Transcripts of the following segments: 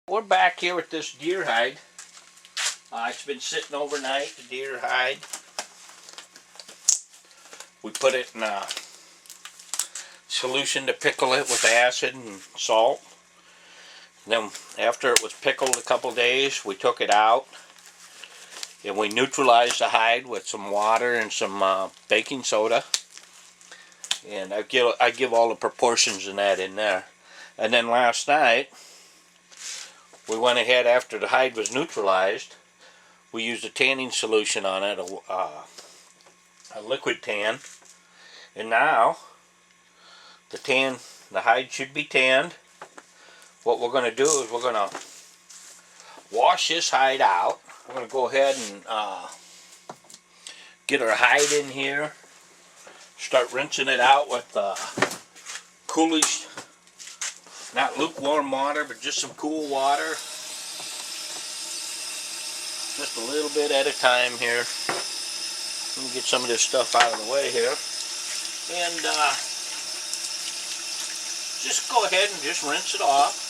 We're back here with this deer hide. It's been sitting overnight, the deer hide. We put it in a solution to pickle it with acid and salt. And then after it was pickled a couple days, we took it out and we neutralized the hide with some water and some baking soda. And I give all the proportions in that in there. And then last night, we went ahead after the hide was neutralized. We used a tanning solution on it, a liquid tan. And now, the hide should be tanned. What we're going to do is we're going to wash this hide out. We're going to go ahead and get our hide in here. Start rinsing it out with coolish, not lukewarm water, but just some cool water. Just a little bit at a time here. Let me get some of this stuff out of the way here. And just go ahead and just rinse it off.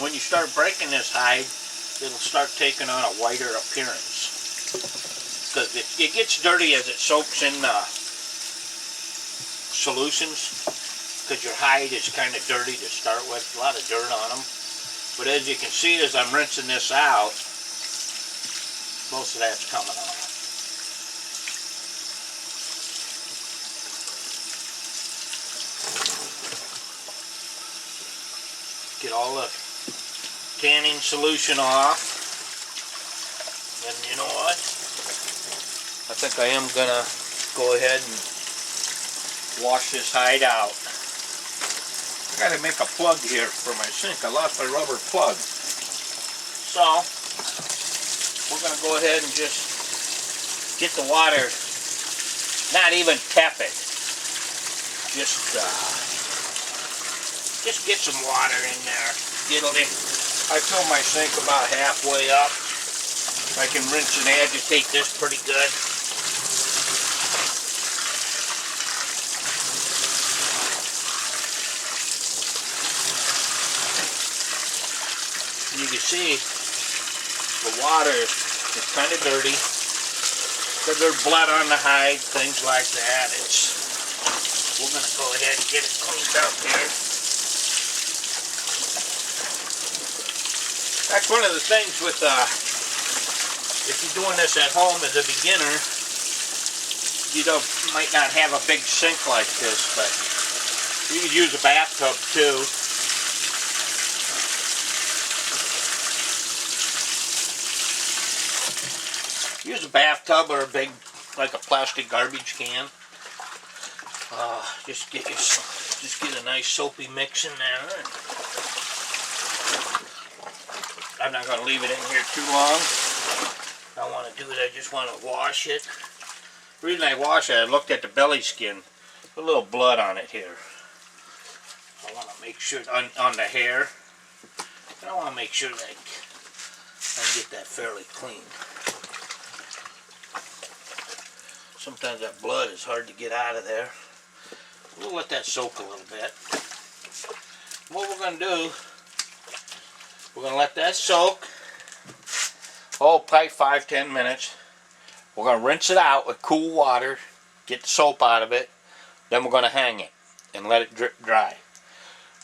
When you start breaking this hide, it'll start taking on a whiter appearance. Because it gets dirty as it soaks in solutions. Because your hide is kind of dirty to start with, a lot of dirt on them. But as you can see, as I'm rinsing this out, most of that's coming off. Get all the tanning solution off. And you know what? I think I am going to go ahead and wash this hide out. I got to make a plug here for my sink. I lost my rubber plug. So, we're going to go ahead and just get the water, not even tepid. Just get some water in there. I fill my sink about halfway up. I can rinse and agitate this pretty good. You can see the water is kind of dirty. There's blood on the hide, things like that. We're going to go ahead and get it cleaned up here. That's one of the things with, if you're doing this at home as a beginner, you might not have a big sink like this, but you could use a bathtub too. Use a bathtub or a big, like a plastic garbage can. Just get a nice soapy mix in there. I'm not going to leave it in here too long. I want to do it. I just want to wash it. The reason I wash it, I looked at the belly skin. A little blood on it here. I want to make sure on the hair. I want to make sure that I can get that fairly clean. Sometimes that blood is hard to get out of there. We'll let that soak a little bit. What we're going to do, we're going to let that soak. Probably 5-10 minutes. We're going to rinse it out with cool water, get the soap out of it. Then we're going to hang it and let it drip dry.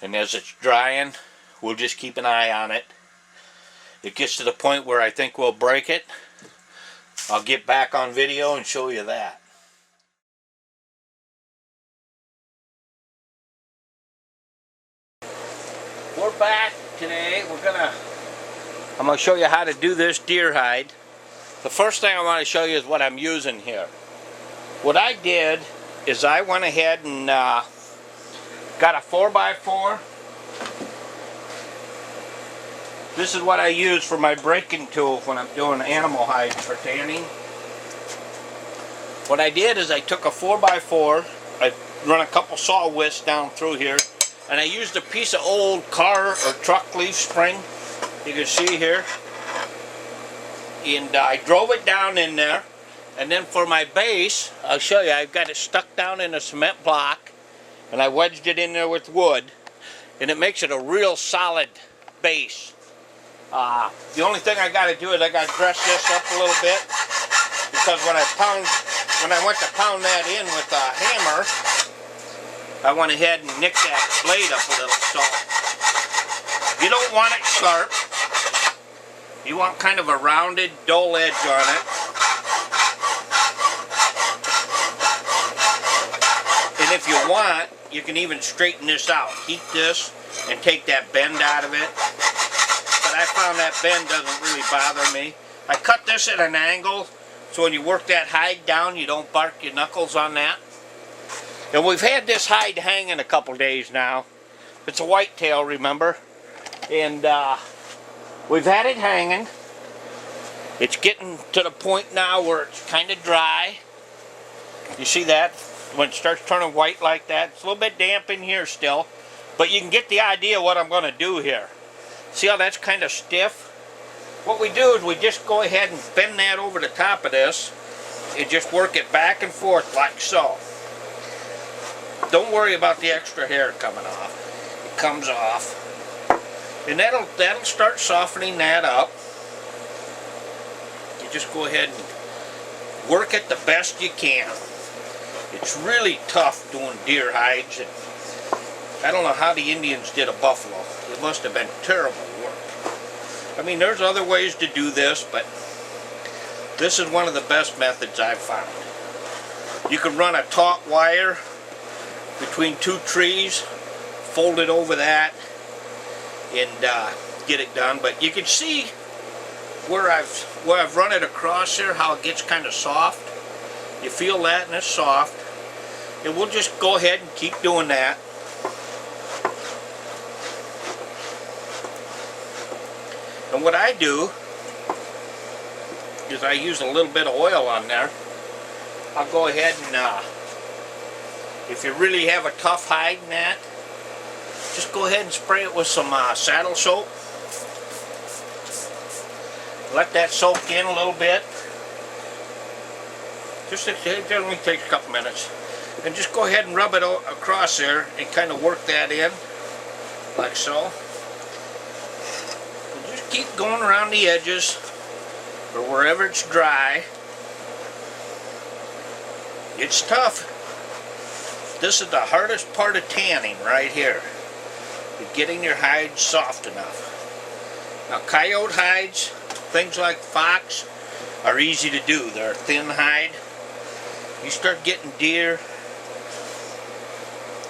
And as it's drying, we'll just keep an eye on it. It gets to the point where I think we'll break it. I'll get back on video and show you that. We're back today. I'm going to show you how to do this deer hide. The first thing I want to show you is what I'm using here. What I did is I went ahead and got a 4x4. This is what I use for my breaking tool when I'm doing animal hides for tanning. What I did is I took a 4x4, I run a couple saw whisks down through here, and I used a piece of old car or truck leaf spring, you can see here, and I drove it down in there. And then for my base, I'll show you, I've got it stuck down in a cement block, and I wedged it in there with wood, and it makes it a real solid base. The only thing I got to do is I got to dress this up a little bit, because when I went to pound that in with a hammer, I went ahead and nicked that blade up a little. So you don't want it sharp. You want kind of a rounded, dull edge on it. And if you want, you can even straighten this out. Heat this and take that bend out of it. But I found that bend doesn't really bother me. I cut this at an angle, so when you work that hide down, you don't bark your knuckles on that. And we've had this hide hanging a couple days now. It's a whitetail, remember? And we've had it hanging. It's getting to the point now where it's kind of dry. You see that? When it starts turning white like that, it's a little bit damp in here still. But you can get the idea what I'm going to do here. See how that's kind of stiff? What we do is we just go ahead and bend that over the top of this and just work it back and forth like so. Don't worry about the extra hair coming off. It comes off. And that'll start softening that up. You just go ahead and work it the best you can. It's really tough doing deer hides, and I don't know how the Indians did a buffalo. It must have been terrible work. I mean, there's other ways to do this, but this is one of the best methods I've found. You can run a taut wire between two trees, fold it over that, and get it done. But you can see where I've run it across there, how it gets kind of soft. You feel that, and it's soft. And we'll just go ahead and keep doing that. And what I do is I use a little bit of oil on there. I'll go ahead and, if you really have a tough hide in that, just go ahead and spray it with some saddle soap. Let that soak in a little bit. It only takes a couple minutes. And just go ahead and rub it across there and kind of work that in, like so. And just keep going around the edges, or wherever it's dry. It's tough. This is the hardest part of tanning right here. Getting your hide soft enough. Now coyote hides, things like fox, are easy to do. They're a thin hide. You start getting deer,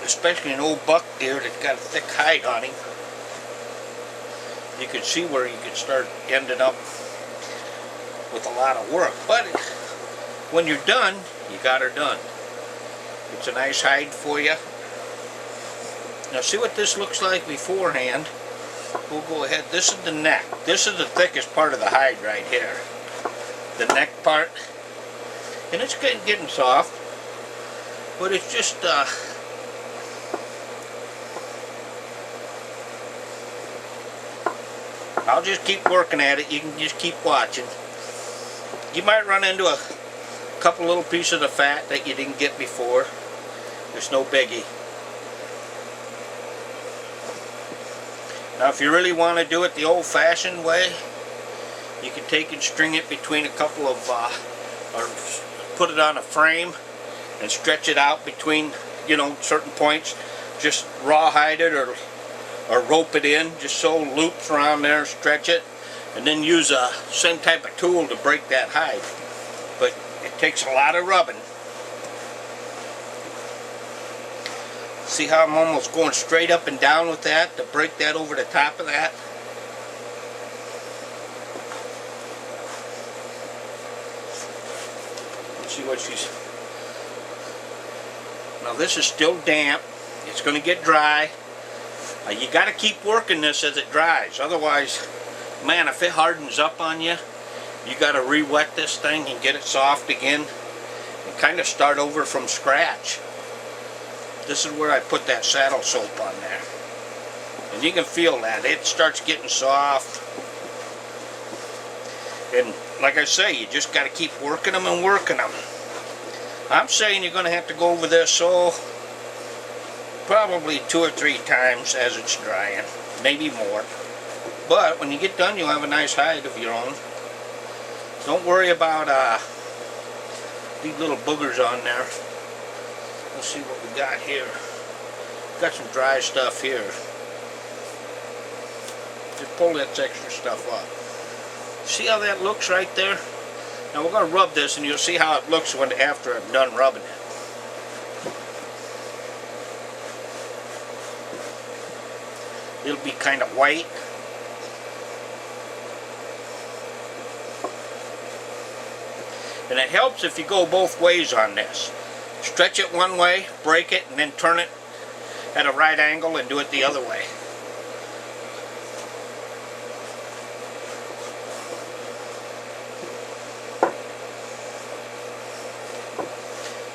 especially an old buck deer that's got a thick hide on him, you can see where you can start ending up with a lot of work. But when you're done, you got her done. It's a nice hide for you. Now see what this looks like beforehand. We'll go ahead. This is the neck. This is the thickest part of the hide right here. The neck part. And it's getting soft. But it's just I'll just keep working at it. You can just keep watching. You might run into a couple little pieces of fat that you didn't get before. There's no biggie. Now if you really want to do it the old-fashioned way, you can take and string it between a couple of, or put it on a frame and stretch it out between, you know, certain points. Just rawhide it or rope it in, just so loops around there, stretch it, and then use a same type of tool to break that hide. But it takes a lot of rubbing. See how I'm almost going straight up and down with that to break that over the top of that? Let's see what she's... Now this is still damp. It's going to get dry. You got to keep working this as it dries. Otherwise, man, if it hardens up on you, you got to re-wet this thing and get it soft again and kind of start over from scratch. This is where I put that saddle soap on there. And you can feel that. It starts getting soft. And like I say, you just got to keep working them and working them. I'm saying you're going to have to go over this, so probably 2 or 3 times as it's drying, maybe more. But when you get done, you'll have a nice hide of your own. Don't worry about these little boogers on there. Let's see what we got here. Got some dry stuff here. Just pull that extra stuff up. See how that looks right there? Now we're going to rub this and you'll see how it looks when after I'm done rubbing it. It'll be kind of white. And it helps if you go both ways on this. Stretch it one way, break it, and then turn it at a right angle and do it the other way.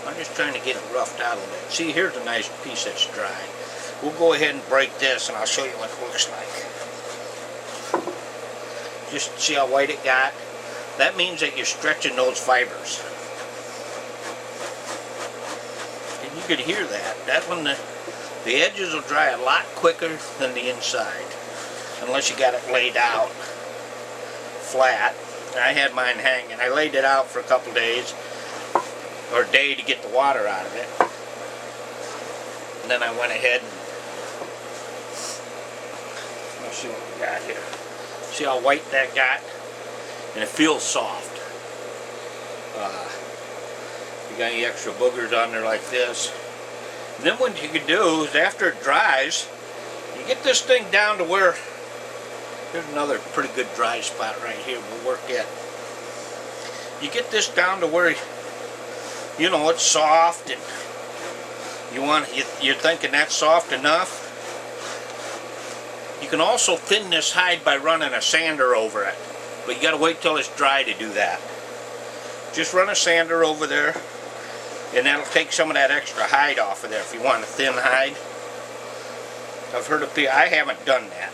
I'm just trying to get it roughed out a little bit. See, here's a nice piece that's dry. We'll go ahead and break this and I'll show you what it looks like. Just see how white it got? That means that you're stretching those fibers. And you can hear that. That one, the edges will dry a lot quicker than the inside. Unless you got it laid out flat. I had mine hanging. I laid it out for a couple days. Or a day to get the water out of it. And then I went ahead and let's see what we got here. See how white that got? And it feels soft. You got any extra boogers on there like this. And then what you can do is after it dries, you get this thing down to where, here's another pretty good dry spot right here. We'll work it. You get this down to where, you know, it's soft and you're thinking that's soft enough. You can also thin this hide by running a sander over it. But you gotta wait till it's dry to do that. Just run a sander over there and that'll take some of that extra hide off of there if you want a thin hide. I've heard of people, I haven't done that,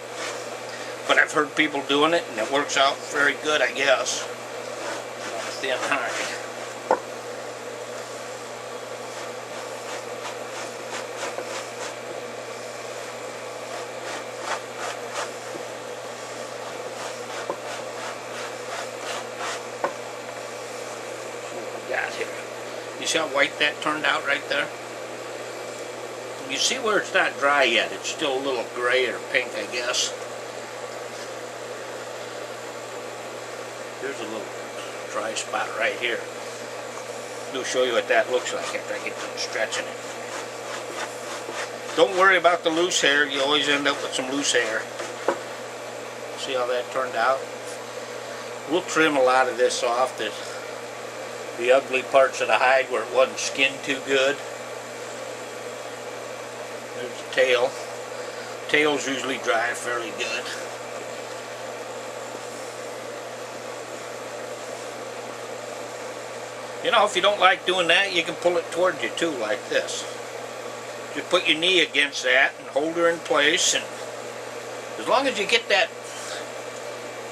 but I've heard people doing it and it works out very good, I guess. Thin hide. You see how white that turned out right there? You see where it's not dry yet. It's still a little gray or pink, I guess. Here's a little dry spot right here. We'll show you what that looks like after I get done stretching it. Don't worry about the loose hair. You always end up with some loose hair. See how that turned out? We'll trim a lot of this off. The ugly parts of the hide where it wasn't skinned too good. There's the tail. Tails usually dry fairly good. You know, if you don't like doing that, you can pull it towards you too, like this. Just put your knee against that and hold her in place, and as long as you get that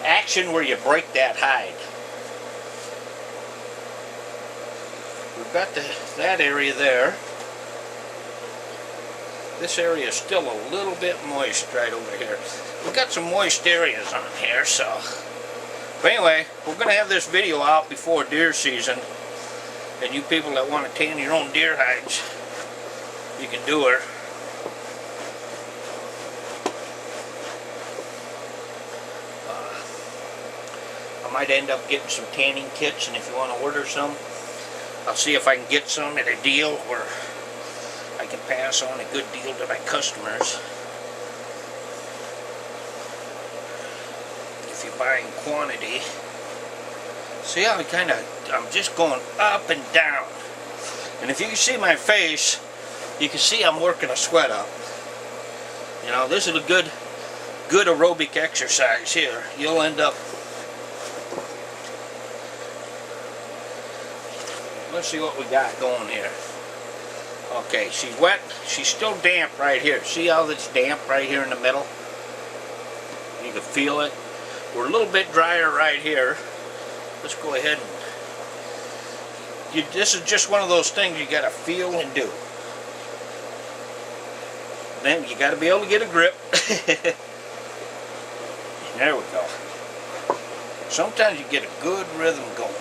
action where you break that hide. We've got that area there. This area is still a little bit moist right over here. We've got some moist areas on here, so. But anyway, we're going to have this video out before deer season. And you people that want to tan your own deer hides, you can do it. I might end up getting some tanning kits, and if you want to order some, I'll see if I can get some at a deal where I can pass on a good deal to my customers. If you buy in quantity. See how I'm just going up and down. And if you can see my face, you can see I'm working a sweat up. You know, this is a good aerobic exercise here. You'll end up. Let's see what we got going here. Okay, she's wet. She's still damp right here. See how it's damp right here in the middle? You can feel it. We're a little bit drier right here. Let's go ahead and this is just one of those things you gotta feel and do. Then you got to be able to get a grip. There we go. Sometimes you get a good rhythm going.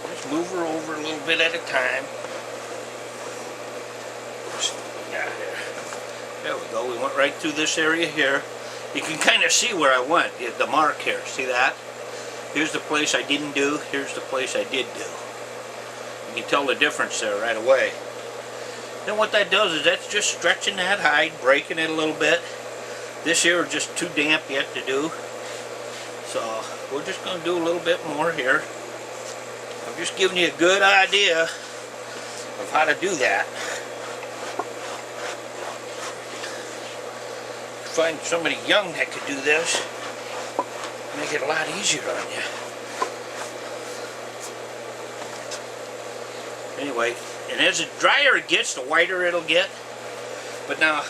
Just move her over a little bit at a time. Yeah, there we go. We went right through this area here. You can kind of see where I went. The mark here. See that? Here's the place I didn't do. Here's the place I did do. You can tell the difference there right away. Then what that does is that's just stretching that hide, breaking it a little bit. This here is just too damp yet to do. So we're just going to do a little bit more here. I'm just giving you a good idea of how to do that. Find somebody young that could do this, make it a lot easier on you. Anyway, and as the drier it gets, the whiter it'll get. But now,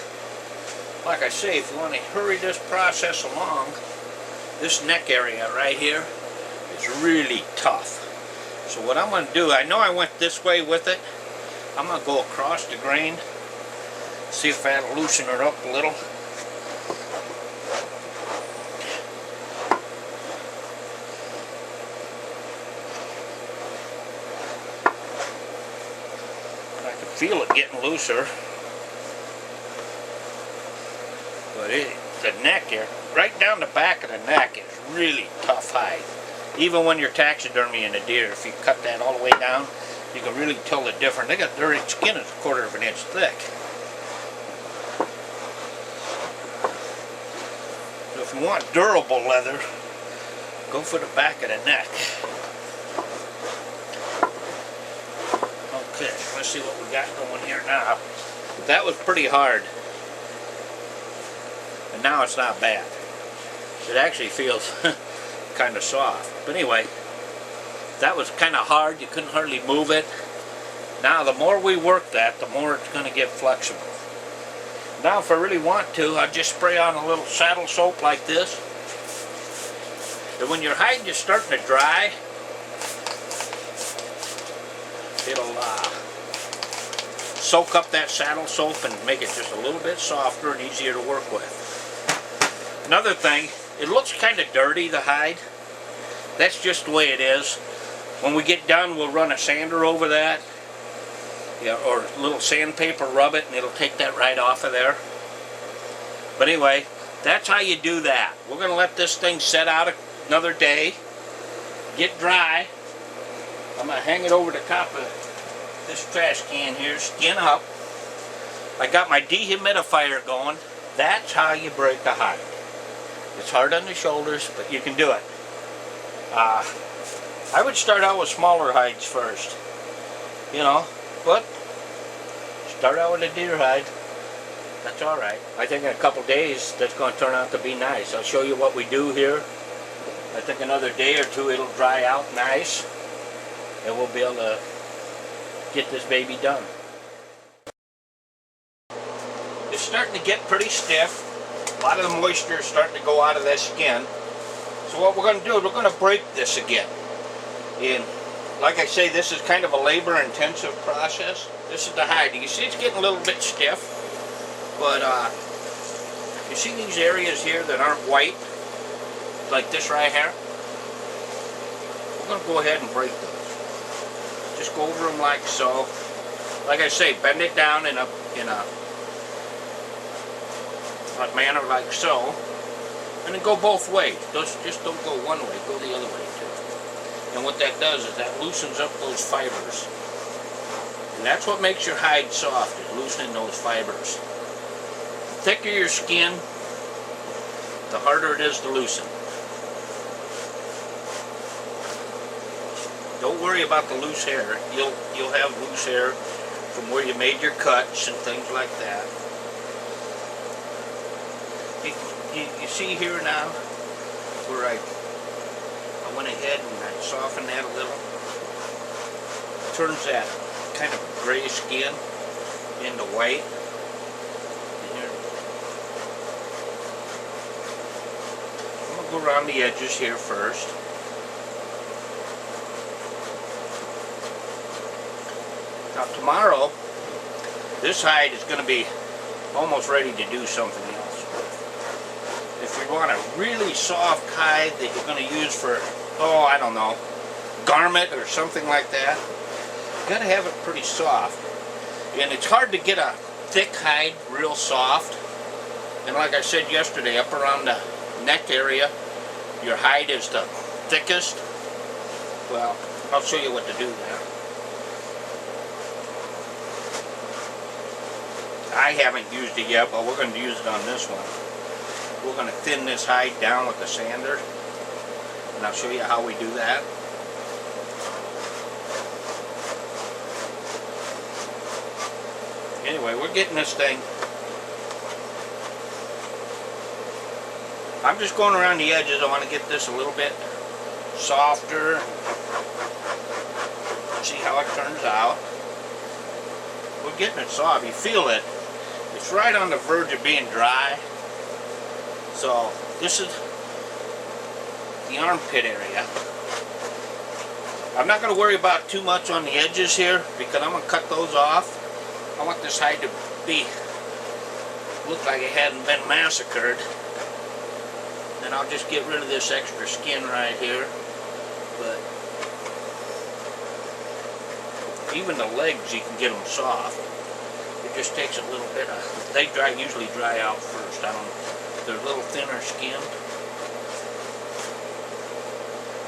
like I say, if you want to hurry this process along, this neck area right here is really tough. So what I'm going to do, I know I went this way with it. I'm going to go across the grain, see if that'll loosen her up a little. Feel it getting looser, but the neck here, right down the back of the neck, is really tough hide. Even when you're taxidermying a deer, if you cut that all the way down, you can really tell the difference. They got their skin is 1/4 of an inch thick. So if you want durable leather, go for the back of the neck. Okay, let's see what we got going here now. That was pretty hard. And now it's not bad. It actually feels kind of soft. But anyway, that was kind of hard. You couldn't hardly move it. Now the more we work that, the more it's going to get flexible. Now if I really want to, I'll just spray on a little saddle soap like this. And when your hide is starting to dry, it'll soak up that saddle soap and make it just a little bit softer and easier to work with. Another thing, it looks kind of dirty, the hide. That's just the way it is. When we get done, we'll run a sander over that, or a little sandpaper, rub it, and it'll take that right off of there. But anyway, that's how you do that. We're going to let this thing set out another day, get dry. I'm going to hang it over the top of this trash can here, skin up. I got my dehumidifier going. That's how you break a hide. It's hard on the shoulders, but you can do it. I would start out with smaller hides first, you know, but start out with a deer hide. That's all right. I think in a couple days that's going to turn out to be nice. I'll show you what we do here. I think another day or two it'll dry out nice, and we'll be able to get this baby done. It's starting to get pretty stiff. A lot of the moisture is starting to go out of that skin. So what we're going to do is we're going to break this again. And like I say, this is kind of a labor-intensive process. This is the hide. You see it's getting a little bit stiff, but you see these areas here that aren't white, like this right here? We're going to go ahead and break those. Just go over them like so. Like I say, bend it down in a manner like so, and then go both ways. Just don't go one way, go the other way too. And what that does is that loosens up those fibers. And that's what makes your hide soft, is loosening those fibers. The thicker your skin, the harder it is to loosen. Don't worry about the loose hair. You'll have loose hair from where you made your cuts and things like that. You see here now where I went ahead and I softened that a little. Turns that kind of gray skin into white. I'm going to go around the edges here first. Now tomorrow This hide is going to be almost ready to do something else. If you want a really soft hide that you're going to use for, oh, I don't know, garment or something like that, you got to have it pretty soft. And it's hard to get a thick hide real soft. And like I said yesterday, up around the neck area, your hide is the thickest. Well, I'll show you what to do there. I haven't used it yet, but we're going to use it on this one. We're going to thin this hide down with the sander, and I'll show you how we do that. Anyway, we're getting this thing. I'm just going around the edges. I want to get this a little bit softer. See how it turns out. We're getting it soft. You feel it. It's right on the verge of being dry. So this is the armpit area. I'm not going to worry about too much on the edges here because I'm going to cut those off. I want this hide to look like it hadn't been massacred. Then I'll just get rid of this extra skin right here. But even the legs, you can get them soft. It just takes a little bit of, they usually dry out first. They're a little thinner skinned.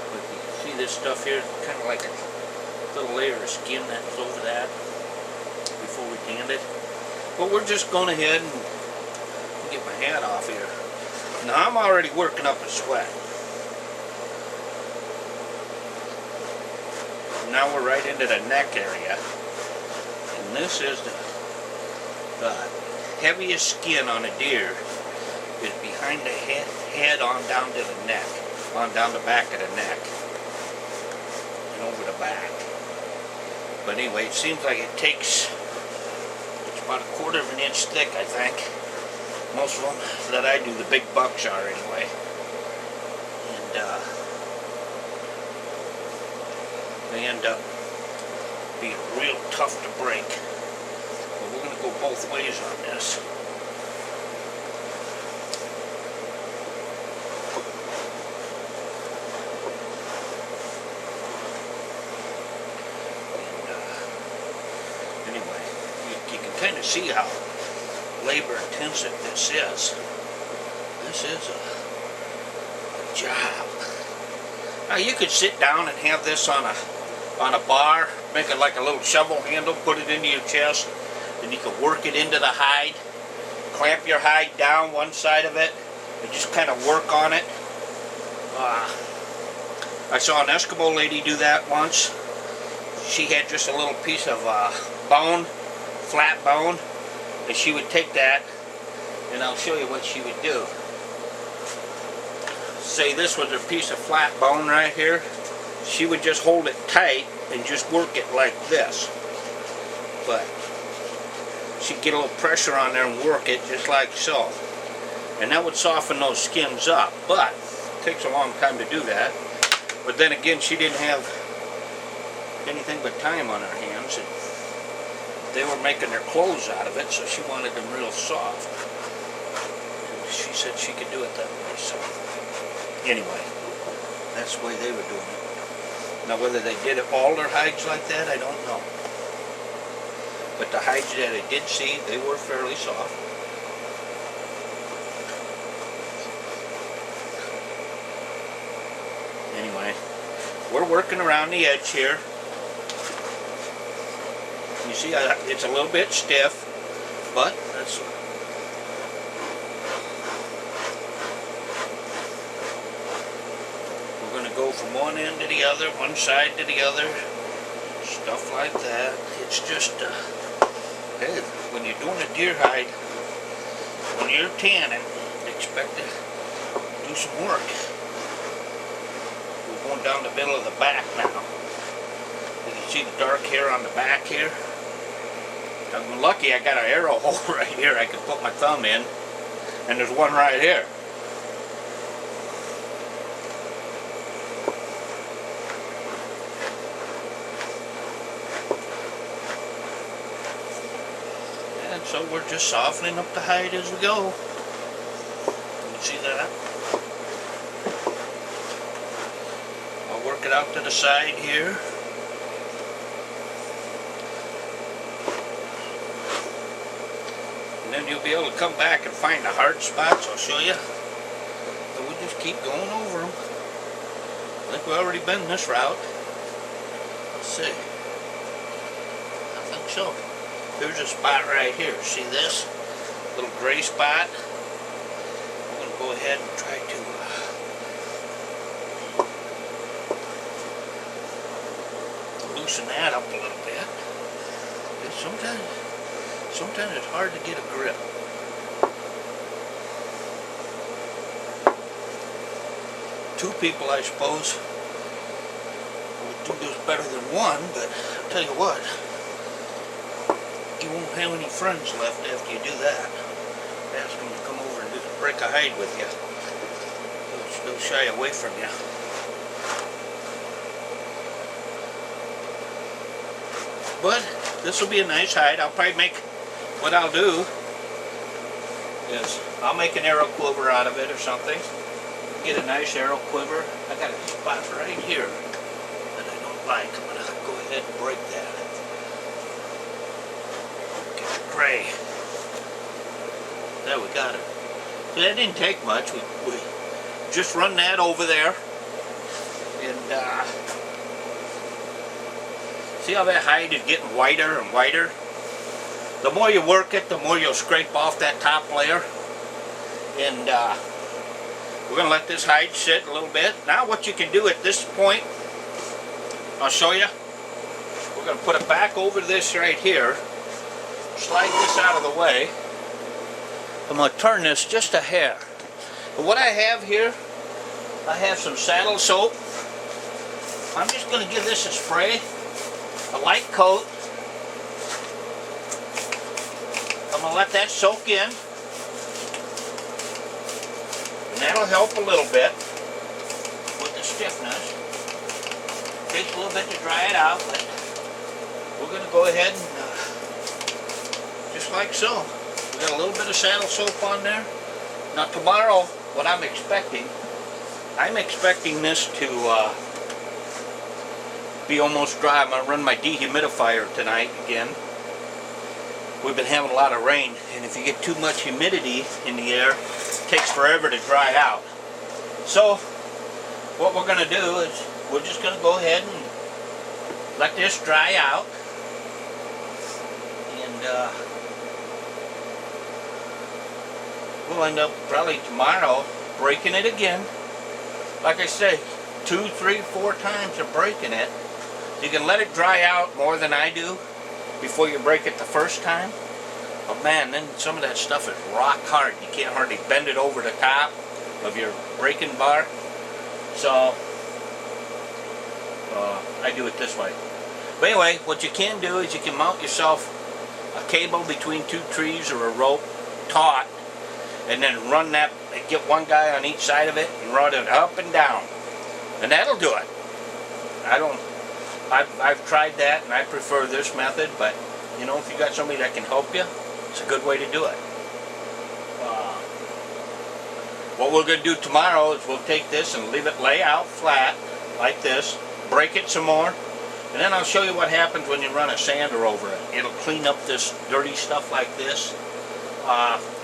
But you can see this stuff here, kind of like a little layer of skin that was over that before we tanned it. But we're just going ahead and get my hat off here. Now I'm already working up a sweat. Now we're right into the neck area. And this is the heaviest skin on a deer is behind the head on down to the neck. On down the back of the neck. And over the back. But anyway, it seems like it's about 1/4 of an inch thick, I think. Most of them that I do, the big bucks are anyway. And they end up being real tough to break. But we're going to go both ways on this. And anyway, you can kind of see how labor intensive this is. This is a job. Now you could sit down and have this on a bar, make it like a little shovel handle, put it into your chest, and you could work it into the hide, clamp your hide down one side of it, and just kind of work on it. I saw an Eskimo lady do that once. She had just a little piece of bone, flat bone, and she would take that, and I'll show you what she would do. Say this was a piece of flat bone right here. She would just hold it tight and just work it like this. But she'd get a little pressure on there and work it just like so. And that would soften those skins up. But it takes a long time to do that. But then again, she didn't have anything but time on her hands. And they were making their clothes out of it, so she wanted them real soft. And she said she could do it that way. So anyway, that's the way they were doing it. Now whether they did all their hides like that, I don't know. But the hides that I did see, they were fairly soft. Anyway, we're working around the edge here. You see, it's a little bit stiff, but that's... We're going to go from one end to the other, one side to the other, stuff like that. It's just, hey, when you're doing a deer hide, when you're tanning, expect to do some work. We're going down the middle of the back now. You can see the dark hair on the back here. I'm lucky I got an arrow hole right here I can put my thumb in, and there's one right here. So we're just softening up the hide as we go. Can you see that? I'll work it out to the side here. And then you'll be able to come back and find the hard spots. I'll show you. But we'll just keep going over them. I think we've already been this route. Let's see. I think so. There's a spot right here. See this? Little gray spot? I'm going to go ahead and try to loosen that up a little bit. Sometimes it's hard to get a grip. Two people, I suppose, would do this better than one, but I'll tell you what, you won't have any friends left after you do that. Ask them to come over and just break a hide with you. They'll shy away from you. But this will be a nice hide. I'll probably make, what I'll do is I'll make an arrow quiver out of it or something. Get a nice arrow quiver. I got a spot right here that I don't like. I'm going to go ahead and break that. Get the gray. There, we got it. So that didn't take much. We just run that over there. And see how that hide is getting whiter and whiter? The more you work it, the more you'll scrape off that top layer. And we're going to let this hide sit a little bit. Now what you can do at this point, I'll show you. We're going to put it back over this right here. Slide this out of the way. I'm going to turn this just a hair. But what I have here, I have some saddle soap. I'm just going to give this a spray. A light coat. I'm going to let that soak in. And that'll help a little bit with the stiffness. Takes a little bit to dry it out, but we're going to go ahead and just like so. We got a little bit of saddle soap on there. Now tomorrow, what I'm expecting this to be almost dry. I'm going to run my dehumidifier tonight again. We've been having a lot of rain, and if you get too much humidity in the air, it takes forever to dry out. So what we're going to do is we're just going to go ahead and let this dry out, and we'll end up probably tomorrow breaking it again. Like I say, 2, 3, 4 times of breaking it. You can let it dry out more than I do before you break it the first time. But man, then some of that stuff is rock hard. You can't hardly bend it over the top of your breaking bar. So I do it this way. But anyway, what you can do is you can mount yourself a cable between 2 trees or a rope taut, and then run that, get one guy on each side of it and run it up and down. And that'll do it. I've tried that and I prefer this method, but you know, if you got somebody that can help you, it's a good way to do it. What we're going to do tomorrow is we'll take this and leave it lay out flat like this, break it some more, and then I'll show you what happens when you run a sander over it. It'll clean up this dirty stuff like this.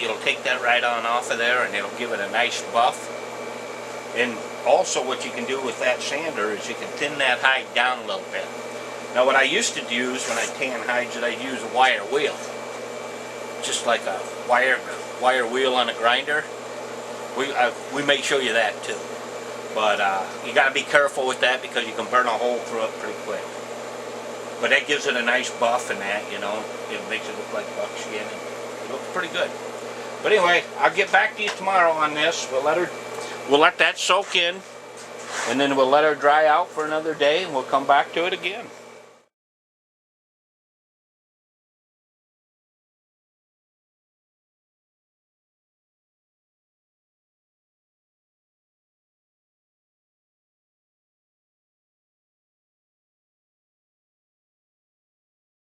It'll take that right on off of there, and it'll give it a nice buff. And also what you can do with that sander is you can thin that hide down a little bit. Now what I used to use when I tan hides is I'd use a wire wheel. Just like a wire wheel on a grinder. We may show you that too. But you got to be careful with that because you can burn a hole through it pretty quick. But that gives it a nice buff and that, you know. It makes it look like buckskin. And it looks pretty good. But anyway, I'll get back to you tomorrow on this. We'll let that soak in, and then we'll let her dry out for another day, and we'll come back to it again.